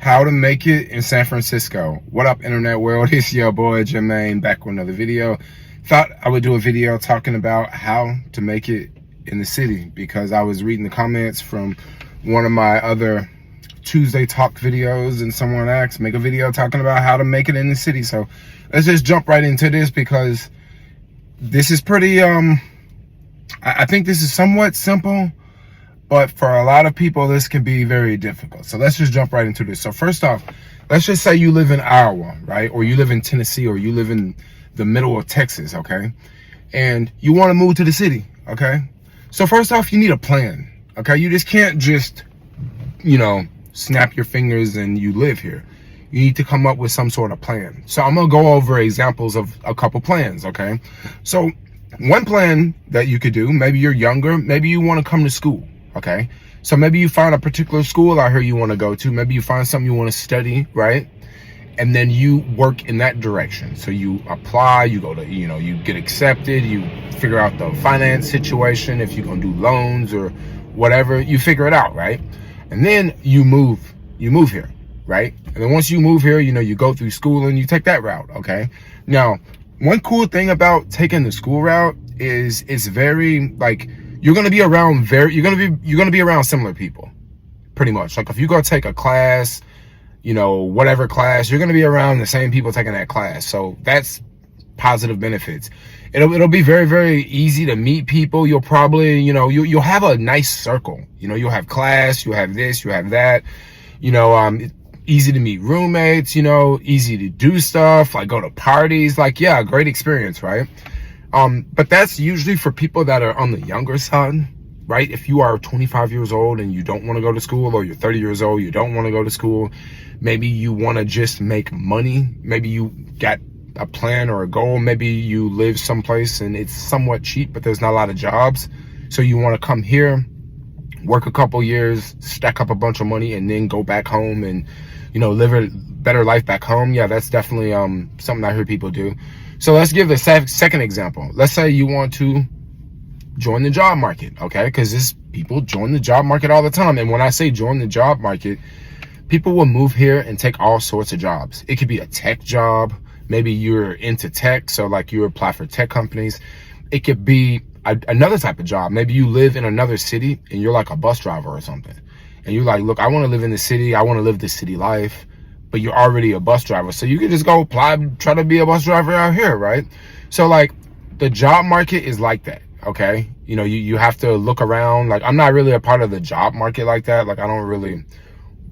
How to make it in San Francisco. What up, internet world? It's your boy Jermaine back with another video. Thought I would do a video talking about how to make it in the city because I was reading the comments from one of my other Tuesday talk videos and someone asked, make a video talking about how to make it in the city. So let's just jump right into this because this is pretty, I think this is somewhat simple, but for a lot of people, this can be very difficult. So let's just jump right into this. So first off, let's just say you live in Iowa, right? Or you live in Tennessee, or you live in the middle of Texas, okay? And you want to move to the city, okay? So first off, you need a plan, okay? You just can't just, snap your fingers and you live here. You need to come up with some sort of plan. So I'm going to go over examples of a couple plans, okay? So one plan that you could do, maybe you're younger, maybe you want to come to school. Okay, so maybe you find a particular school out here you want to go to. Maybe you find something you want to study, right? And then you work in that direction. So you apply, you go to, you get accepted, you figure out the finance situation, if you're going to do loans or whatever, you figure it out, right? And then you move here, right? And then once you move here, you go through school and you take that route, okay? Now, one cool thing about taking the school route is it's very, you're gonna be around similar people, pretty much. Like if you go take a class, whatever class, you're gonna be around the same people taking that class. So that's positive benefits. It'll be very, very easy to meet people. You'll probably, you'll have a nice circle. You'll have class, you'll have this, you have that. Easy to meet roommates. Easy to do stuff like go to parties. Yeah, great experience, right? But that's usually for people that are on the younger side, right? If you are 25 years old and you don't want to go to school, or you're 30 years old, you don't want to go to school, maybe you want to just make money. Maybe you got a plan or a goal. Maybe you live someplace and it's somewhat cheap, but there's not a lot of jobs. So you want to come here, work a couple years, stack up a bunch of money, and then go back home and, live a better life back home. Yeah, that's definitely something I hear people do. So let's give the second example. Let's say you want to join the job market, okay? Because people join the job market all the time. And when I say join the job market, people will move here and take all sorts of jobs. It could be a tech job. Maybe you're into tech, so you apply for tech companies. It could be another type of job. Maybe you live in another city and you're like a bus driver or something. And you're like, look, I want to live in the city. I want to live the city life. But you're already a bus driver. So you can just go apply, try to be a bus driver out here, right? So the job market is like that, okay? You have to look around. I'm not really a part of the job market like that. I don't really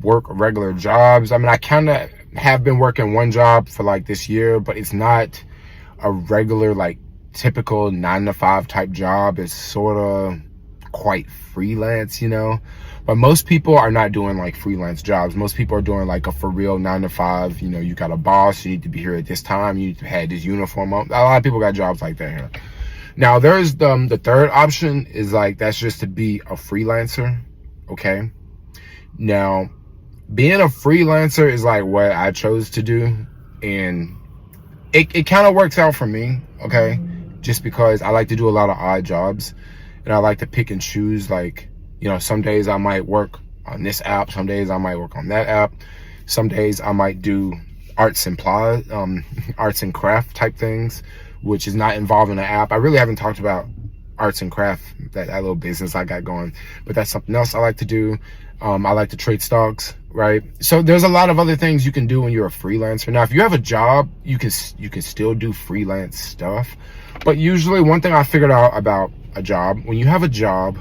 work regular jobs. I mean, I kind of have been working one job for this year, but it's not a regular, typical 9-to-5 type job. It's sort of quite freelance, But most people are not doing freelance jobs. Most people are doing a for real 9-to-5. You got a boss, you need to be here at this time, you need to have this uniform on. A lot of people got jobs like that here. Now there's the third option is that's just to be a freelancer, okay? Now being a freelancer is what I chose to do, and it kind of works out for me, okay? Just because I like to do a lot of odd jobs, and I like to pick and choose. Some days I might work on this app, some days I might work on that app, some days I might do arts and craft type things, which is not involved in the app. I really haven't talked about arts and craft, that little business I got going, but that's something else I like to do. I like to trade stocks, right? So there's a lot of other things you can do when you're a freelancer. Now, if you have a job, you can still do freelance stuff. But usually one thing I figured out about a job, when you have a job,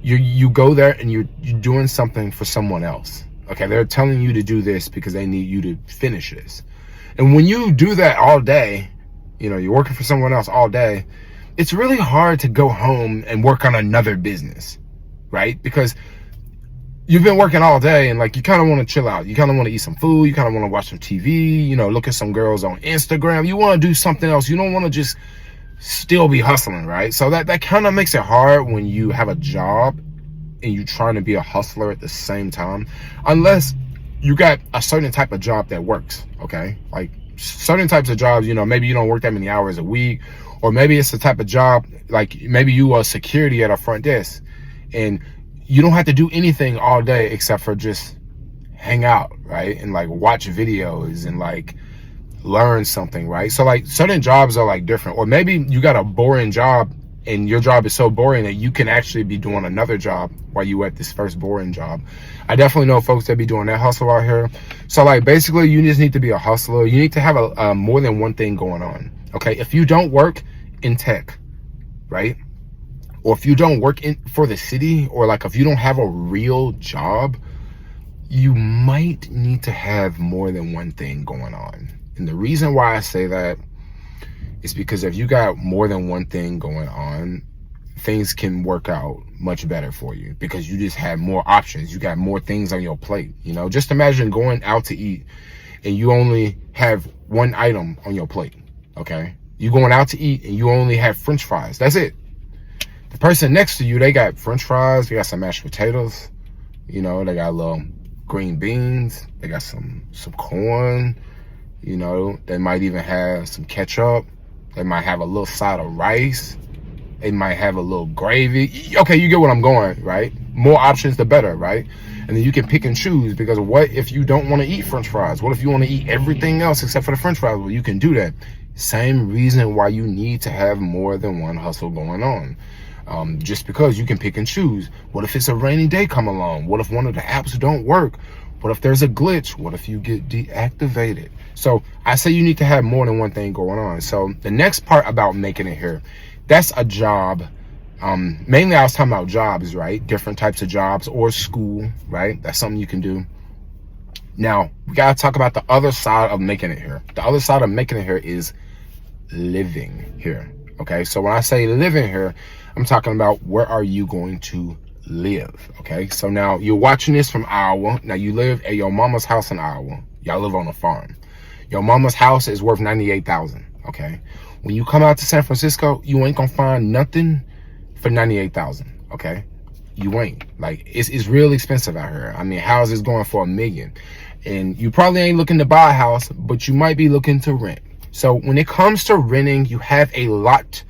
you go there and you're doing something for someone else. Okay, they're telling you to do this because they need you to finish this. And when you do that all day, you're working for someone else all day, it's really hard to go home and work on another business, right? Because you've been working all day and you kind of want to chill out. You kind of want to eat some food. You kind of want to watch some TV, look at some girls on Instagram. You want to do something else. You don't want to just still be hustling, right? So that kind of makes it hard when you have a job and you're trying to be a hustler at the same time, unless you got a certain type of job that works, okay? Certain types of jobs, maybe you don't work that many hours a week, or maybe it's the type of job, maybe you are security at a front desk and you don't have to do anything all day except for just hang out, right? And like watch videos and like learn something, right? So like certain jobs are like different, or maybe you got a boring job and your job is so boring that you can actually be doing another job while you at this first boring job. I definitely know folks that be doing that hustle out here. So like basically you just need to be a hustler. You need to have a more than one thing going on. Okay, if you don't work in tech, right, or if you don't work in for the city, or like if you don't have a real job, you might need to have more than one thing going on. And the reason why I say that is because if you got more than one thing going on, things can work out much better for you because you just have more options. You got more things on your plate. You know, just imagine going out to eat and you only have one item on your plate. Okay, you going out to eat and you only have French fries. That's it. The person next to you, they got French fries, they got some mashed potatoes, you know, they got a little green beans, they got some corn, you know, they might even have some ketchup, they might have a little side of rice, they might have a little gravy. Okay, you get what I'm going, right? More options, the better, right? And then you can pick and choose, because what if you don't want to eat French fries? What if you want to eat everything else except for the French fries? Well, you can do that. Same reason why you need to have more than one hustle going on. Just because you can pick and choose. What if it's a rainy day come along? What if one of the apps don't work? What if there's a glitch? What if you get deactivated? So I say you need to have more than one thing going on. So the next part about making it here, that's a job. Mainly I was talking about jobs, right? Different types of jobs, or school, right? That's something you can do. Now we gotta talk about the other side of making it here. The other side of making it here is living here. Okay, so when I say living here, I'm talking about where are you going to live. Okay, so now you're watching this from Iowa. Now you live at your mama's house in Iowa. Y'all live on a farm. Your mama's house is worth $98,000. Okay, when you come out to San Francisco, you ain't gonna find nothing for $98,000. Okay, you ain't. Like it's real expensive out here. I mean, houses going for $1 million, and you probably ain't looking to buy a house, but you might be looking to rent. So when it comes to renting, you have a lot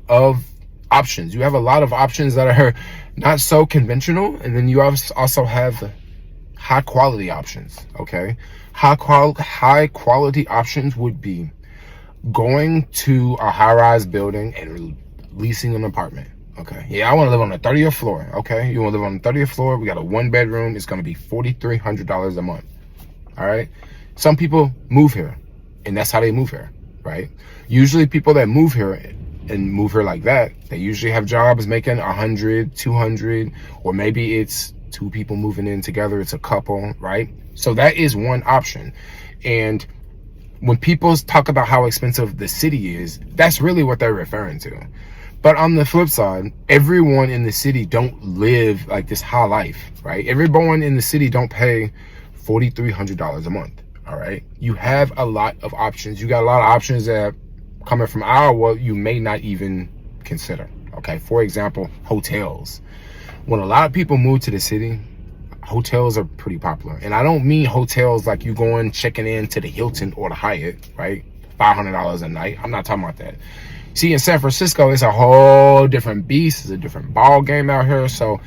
of options. You have a lot of options that are not so conventional, and then you also have high quality options. Okay, high quality options would be going to a high-rise building and leasing an apartment. Okay, yeah, I want to live on the 30th floor. Okay, you want to live on the 30th floor? We got a 1-bedroom. It's going to be $4,300 a month. All right, some people move here, and that's how they move here, right? Usually people that move here and move here like that, they usually have jobs making 100, 200, or maybe it's two people moving in together, it's a couple, right? So that is one option. And when people talk about how expensive the city is, that's really what they're referring to. But on the flip side, everyone in the city don't live like this high life, right? Everyone in the city don't pay $4,300 a month. All right, you have a lot of options. You got a lot of options that coming from Iowa you may not even consider. Okay, for example, hotels. When a lot of people move to the city, hotels are pretty popular. And I don't mean hotels like you going checking in to the Hilton or the Hyatt, right? $500 a night. I'm not talking about that. See, in San Francisco, it's a whole different beast. It's a different ball game out here. So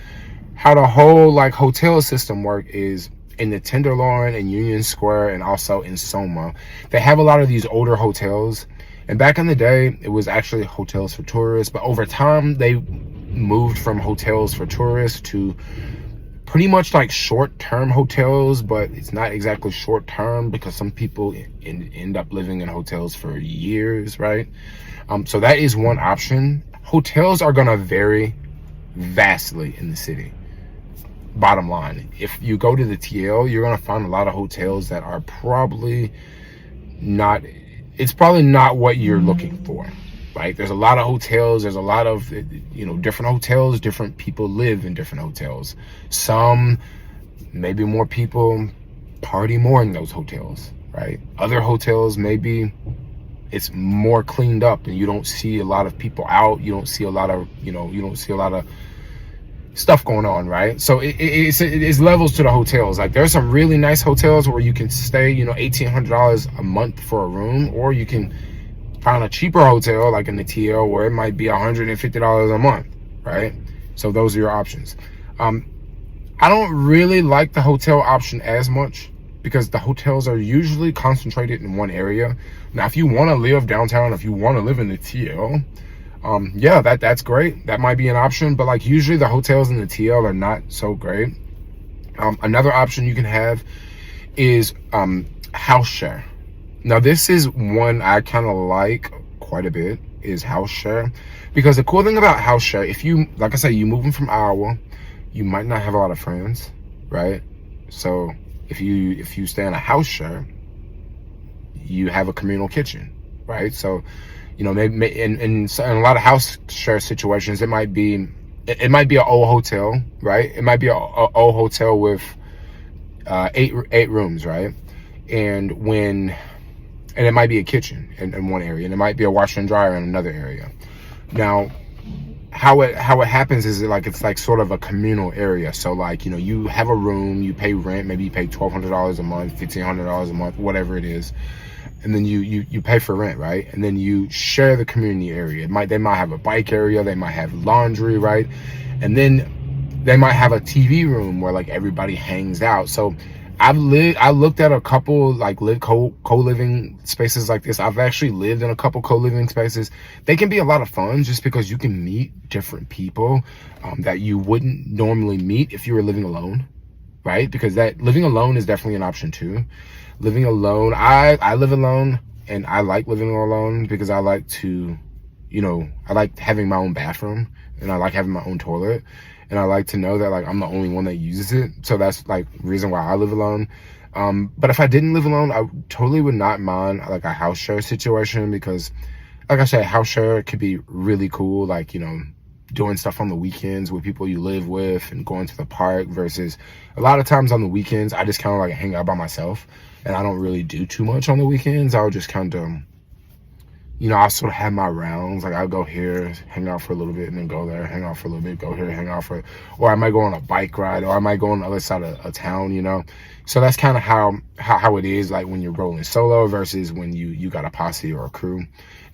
how the whole like hotel system work is, in the Tenderloin and Union Square, and also in Soma, they have a lot of these older hotels. And back in the day, it was actually hotels for tourists. But over time, they moved from hotels for tourists to pretty much like short-term hotels. But it's not exactly short-term, because some people end up living in hotels for years, right? So that is one option. Hotels are going to vary vastly in the city. Bottom line, if you go to the TL, you're going to find a lot of hotels that are probably not, it's probably not what you're looking for, right? There's a lot of hotels. There's a lot of, you know, different hotels. Different people live in different hotels. Some, maybe more people party more in those hotels, right? Other hotels, maybe it's more cleaned up and you don't see a lot of people out. You don't see a lot of, you know, you don't see a lot of stuff going on, right? So it's levels to the hotels. Like there's some really nice hotels where you can stay, you know, $1,800 a month for a room, or you can find a cheaper hotel like in the TL where it might be $150 a month, right? So those are your options. I don't really like the hotel option as much because the hotels are usually concentrated in one area. Now, if you want to live downtown, if you want to live in the TL, yeah, that's great. That might be an option, but like usually the hotels in the TL are not so great. Another option you can have is house share. Now, this is one I kind of like quite a bit, is house share, because the cool thing about house share, if you, like I said, you moving from Iowa, you might not have a lot of friends, right? So if you stay in a house share, you have a communal kitchen, right? So, you know, maybe in a lot of house share situations, it might be an old hotel, right? It might be a old hotel with eight rooms, right? And it might be a kitchen in one area, and it might be a washer and dryer in another area. Now, how it happens is it's like sort of a communal area. So like, you know, you have a room, you pay rent, maybe you pay $1,200 a month, $1,500 a month, whatever it is, and then you pay for rent, right? And then you share the community area. They might have a bike area, they might have laundry, right? And then they might have a TV room where like everybody hangs out. So I looked at a couple like co-living spaces like this. I've actually lived in a couple co-living spaces. They can be a lot of fun just because you can meet different people that you wouldn't normally meet if you were living alone, right? Because that living alone is definitely an option too. Living alone, I live alone, and I like living alone because I like to, you know, I like having my own bathroom, and I like having my own toilet. And I like to know that like I'm the only one that uses it. So that's like the reason why I live alone. But if I didn't live alone, I totally would not mind like a house share situation, because like I said, house share could be really cool. Like, you know, doing stuff on the weekends with people you live with and going to the park, versus a lot of times on the weekends, I just kind of like hang out by myself and I don't really do too much on the weekends. I'll just kind of, you know, I sort of have my rounds. Like I'll go here, hang out for a little bit, and then go there, hang out for a little bit, go here, hang out for, or I might go on a bike ride, or I might go on the other side of town, you know? So that's kind of how it is like when you're rolling solo versus when you got a posse or a crew.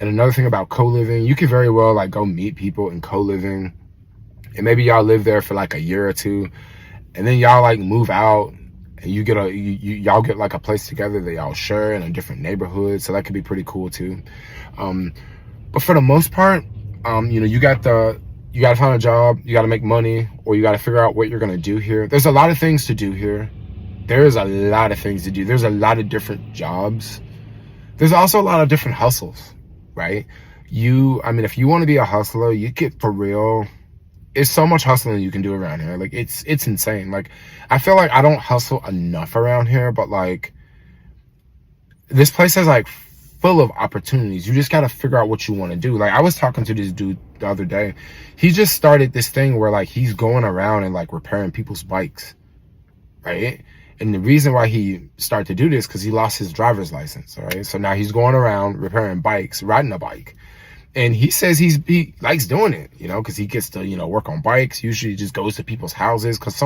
And another thing about co-living, you could very well like go meet people in co-living, and maybe y'all live there for like a year or two, and then y'all like move out, and you get y'all get like a place together that y'all share in a different neighborhood. So that could be pretty cool too. But for the most part, you know, you got to find a job, you got to make money, or you got to figure out what you're going to do here. There's a lot of things to do here. There's a lot of things to do. There's a lot of different jobs. There's also a lot of different hustles, right? I mean, if you want to be a hustler, you get for real. It's so much hustling you can do around here. Like it's insane. Like I feel like I don't hustle enough around here, but like this place has like full of opportunities. You just got to figure out what you want to do. Like I was talking to this dude the other day. He just started this thing where like he's going around and like repairing people's bikes, right? And the reason why he started to do this, because he lost his driver's license, all right? So now he's going around repairing bikes, riding a bike. And he says he likes doing it, you know, because he gets to, you know, work on bikes. Usually he just goes to people's houses, because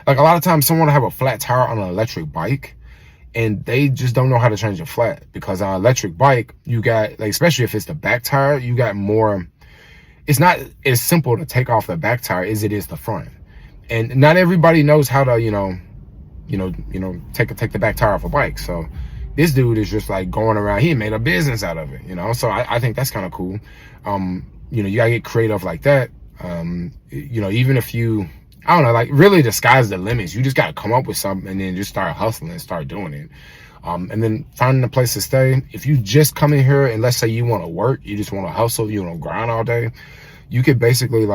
like a lot of times someone will have a flat tire on an electric bike, and they just don't know how to change a flat, because on an electric bike, you got, like, especially if it's the back tire, you got more, it's not as simple to take off the back tire as it is the front. And not everybody knows how to, take the back tire off a bike. So this dude is just like going around, he made a business out of it, you know? So I think that's kind of cool. You gotta get creative like that. Even if you, I don't know, like really the sky's the limits. You just got to come up with something and then just start hustling and start doing it. And then finding a place to stay. If you just come in here and let's say you want to work, you just want to hustle, you want to grind all day, you could basically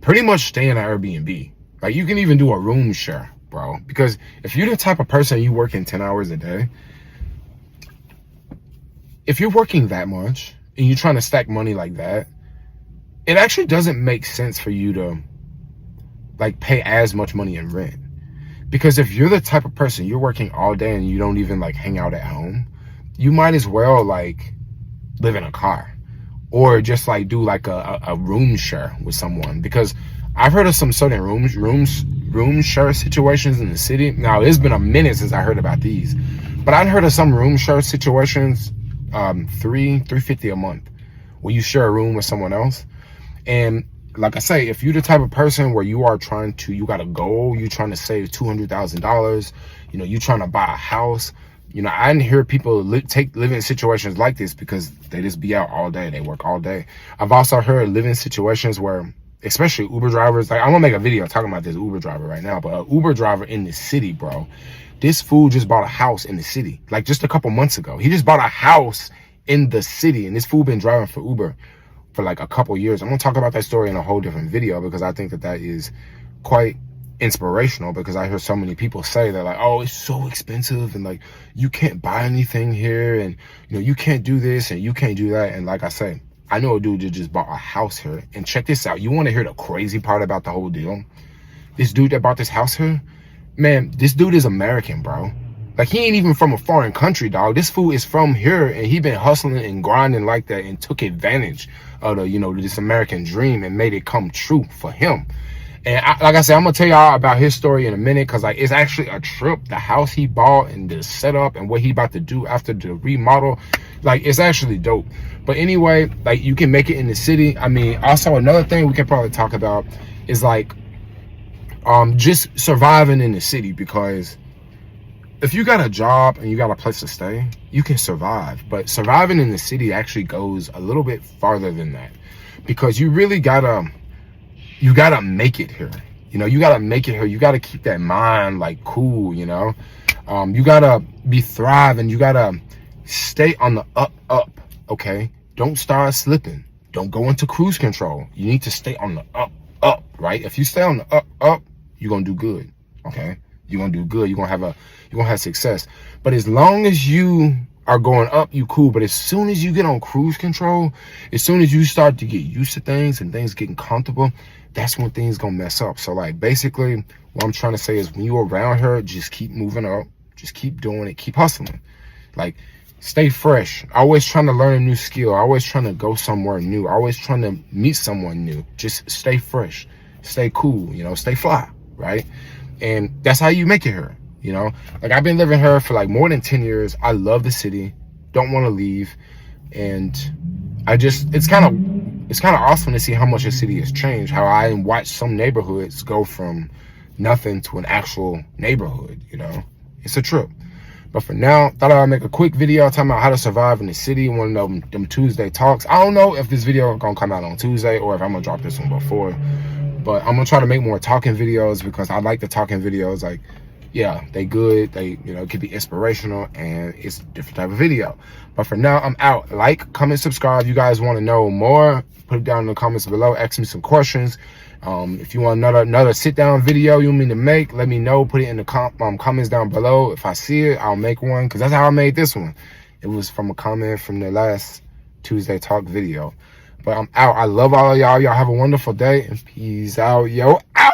pretty much stay in an Airbnb. Like you can even do a room share, bro. Because if you're the type of person you working 10 hours a day, if you're working that much and you're trying to stack money like that, it actually doesn't make sense for you to like pay as much money in rent. Because if you're the type of person you're working all day and you don't even like hang out at home, you might as well like live in a car or just like do like a room share with someone. Because I've heard of some certain room share situations in the city. Now it's been a minute since I heard about these, but I'd heard of some room share situations, $350 a month, where you share a room with someone else. And like I say, if you're the type of person where you are trying to, you got a goal, you're trying to save $200,000, you know, you trying to buy a house. You know, I didn't hear people live in situations like this because they just be out all day. They work all day. I've also heard live in situations where, especially Uber drivers, like I'm gonna make a video talking about this Uber driver right now, but an Uber driver in the city, bro, this fool just bought a house in the city, like just a couple months ago. He just bought a house in the city, and this fool been driving for Uber for like a couple years. I'm gonna talk about that story in a whole different video because I think that that is quite inspirational, because I hear so many people say that, like, oh, it's so expensive and like you can't buy anything here, and you know, you can't do this and you can't do that. And like I say, I know a dude that just bought a house here. And check this out, you want to hear the crazy part about the whole deal? This dude that bought this house here, man, this dude is American, bro. Like, he ain't even from a foreign country, dog. This fool is from here, and he been hustling and grinding like that and took advantage of the, you know, this American dream and made it come true for him. And like I said, I'm gonna tell y'all about his story in a minute, because like it's actually a trip. The house he bought and the setup and what he about to do after the remodel, like it's actually dope. But anyway, like you can make it in the city. I mean, also another thing we can probably talk about is like just surviving in the city, because if you got a job and you got a place to stay, you can survive. But surviving in the city actually goes a little bit farther than that, because you really gotta make it here. You know, you gotta make it here. You gotta keep that mind like cool, you know. You gotta be thriving. You gotta stay on the up, okay? Don't start slipping. Don't go into cruise control. You need to stay on the up, right? If you stay on the up, you're gonna do good, okay? You're gonna do good. You're gonna have success. But as long as you are going up, you cool. But as soon as you get on cruise control, as soon as you start to get used to things and things getting comfortable, that's when things gonna mess up. So like basically what I'm trying to say is, when you're around her, just keep moving up, just keep doing it, keep hustling. Like, stay fresh, always trying to learn a new skill, always trying to go somewhere new, always trying to meet someone new. Just stay fresh, stay cool, you know, stay fly, right? And that's how you make it here, you know. Like, I've been living here for like more than 10 years. I love the city, don't want to leave. And it's kind of awesome to see how much the city has changed, how I watched some neighborhoods go from nothing to an actual neighborhood, you know. It's a trip. But for now, thought I'd make a quick video talking about how to survive in the city, one of them Tuesday talks. I don't know if this video is gonna come out on Tuesday or if I'm gonna drop this one before, but I'm gonna try to make more talking videos, because I like the talking videos. Like, yeah, they good, they, you know, it could be inspirational, and it's a different type of video. But for now, I'm out. Like, comment, subscribe. You guys want to know more, put it down in the comments below, ask me some questions. If you want another sit down video you want me to make, let me know, put it in the comments down below. If I see it, I'll make one, because that's how I made this one. It was from a comment from the last Tuesday talk video. But I'm out. I love all of y'all. Y'all have a wonderful day, and peace out. Yo, out.